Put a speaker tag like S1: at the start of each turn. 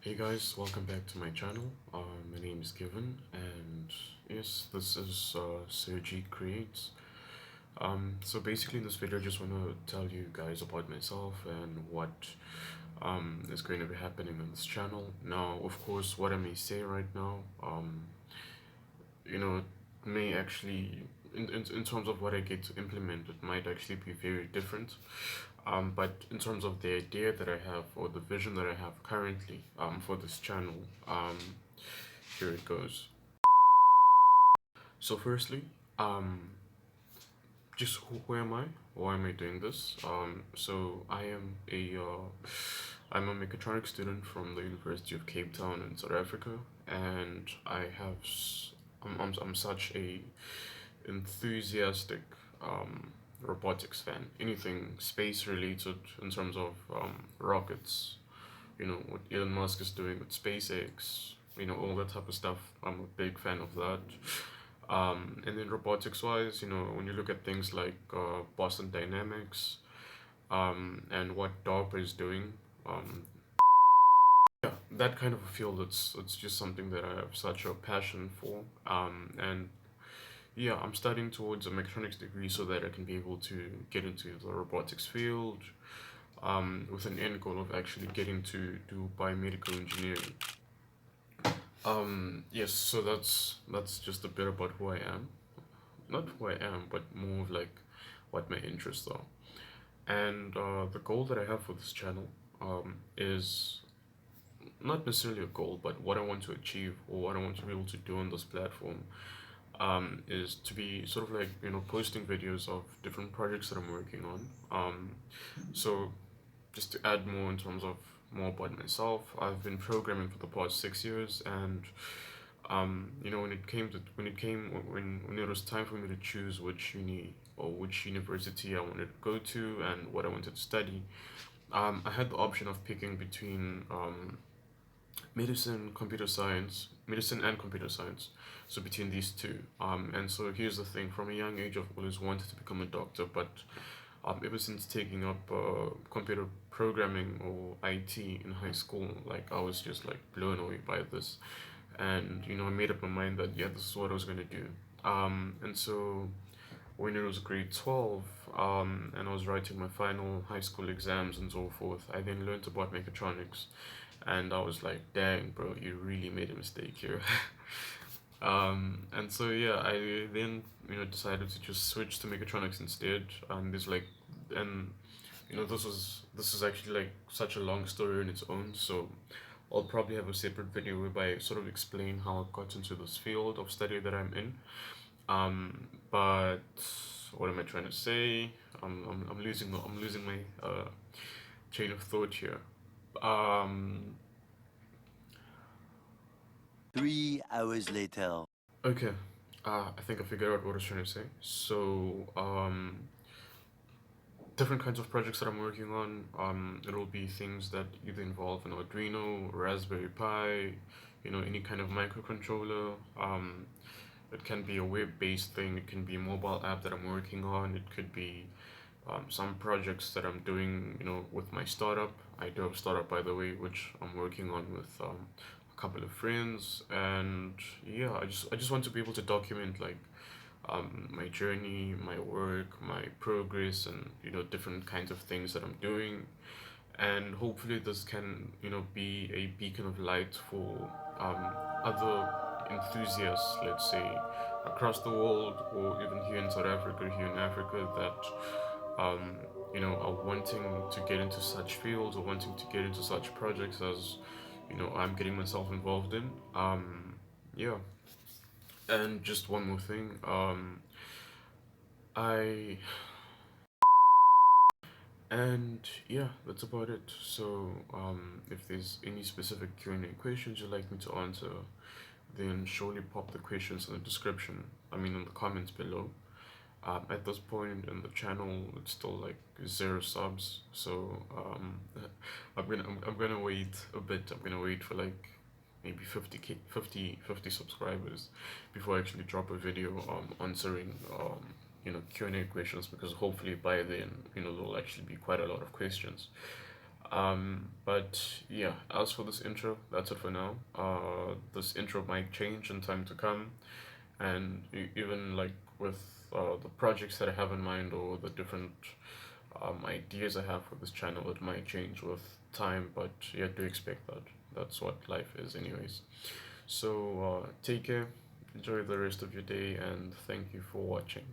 S1: Hey guys, welcome back to my channel. My name is Given, and yes, this is Sergi Creates. So basically, in this video, I just want to tell you guys about myself and what is going to be happening on this channel. Now, of course, what I may say right now, you know, may actually, in terms of what I get to implement, it might actually be very different. But in terms of the idea that I have or the vision that I have currently for this channel, here it goes. So firstly, um, just who am I? Why am I doing this? So I'm a mechatronics student from the University of Cape Town in South Africa, and I'm such a enthusiastic robotics fan. Anything space related in terms of rockets, what Elon Musk is doing with SpaceX, all that type of stuff. I'm a big fan of that. And then robotics wise, when you look at things like Boston Dynamics and what DARPA is doing, um, yeah, that kind of a field, it's just something that I have such a passion for. And yeah, I'm studying towards a mechatronics degree so that I can be able to get into the robotics field with an end goal of actually getting to do biomedical engineering. Yes, so that's just a bit about who I am. Not who I am, but more of like what my interests are. And the goal that I have for this channel is not necessarily a goal, but what I want to achieve or what I want to be able to do on this platform is to be sort of like posting videos of different projects that I'm working on. So just to add more in terms of more about myself, I've been programming for the past 6 years, and when it was time for me to choose which uni or which university I wanted to go to and what I wanted to study, I had the option of picking between medicine and computer science. So between these two, and so here's the thing: from a young age, I've always wanted to become a doctor, but ever since taking up computer programming or IT in high school, like I was just like blown away by this, and I made up my mind that yeah, this is what I was gonna do. And so when it was grade 12, and I was writing my final high school exams and so forth, I then learned about mechatronics, and I was like, dang, bro, you really made a mistake here. And so yeah, I then decided to just switch to mechatronics instead. And this like, and this is actually like such a long story in its own. So I'll probably have a separate video whereby I sort of explain how I got into this field of study that I'm in. But what am I trying to say? I'm losing my chain of thought here. Um,
S2: 3 hours later.
S1: okay. I think I figured out what I was trying to say. So, different kinds of projects that I'm working on. It'll be things that either involve an Arduino, Raspberry Pi, any kind of microcontroller. It can be a web-based thing. It can be a mobile app that I'm working on. It could be some projects that I'm doing, with my startup. I do have a startup, by the way, which I'm working on with a couple of friends, and yeah, I just want to be able to document like my journey, my work, my progress, and different kinds of things that I'm doing, and hopefully this can be a beacon of light for other enthusiasts, let's say, across the world or even here in South Africa, here in Africa, that are wanting to get into such fields or wanting to get into such projects as I'm getting myself involved in. Yeah, and just one more thing. I And yeah, that's about it. So, if there's any specific Q&A questions you'd like me to answer, then surely pop the questions in the description. I mean, in the comments below. At this point in the channel, it's still like 0 subs, so I'm gonna wait a bit. I'm gonna wait for like maybe 50 subscribers before I actually drop a video answering Q&A questions, because hopefully by then there'll actually be quite a lot of questions. But yeah, as for this intro, that's it for now. This intro might change in time to come, and even like with the projects that I have in mind or the different ideas I have for this channel, it might change with time, but you have to expect that. That's what life is, anyways. So take care, enjoy the rest of your day, and thank you for watching.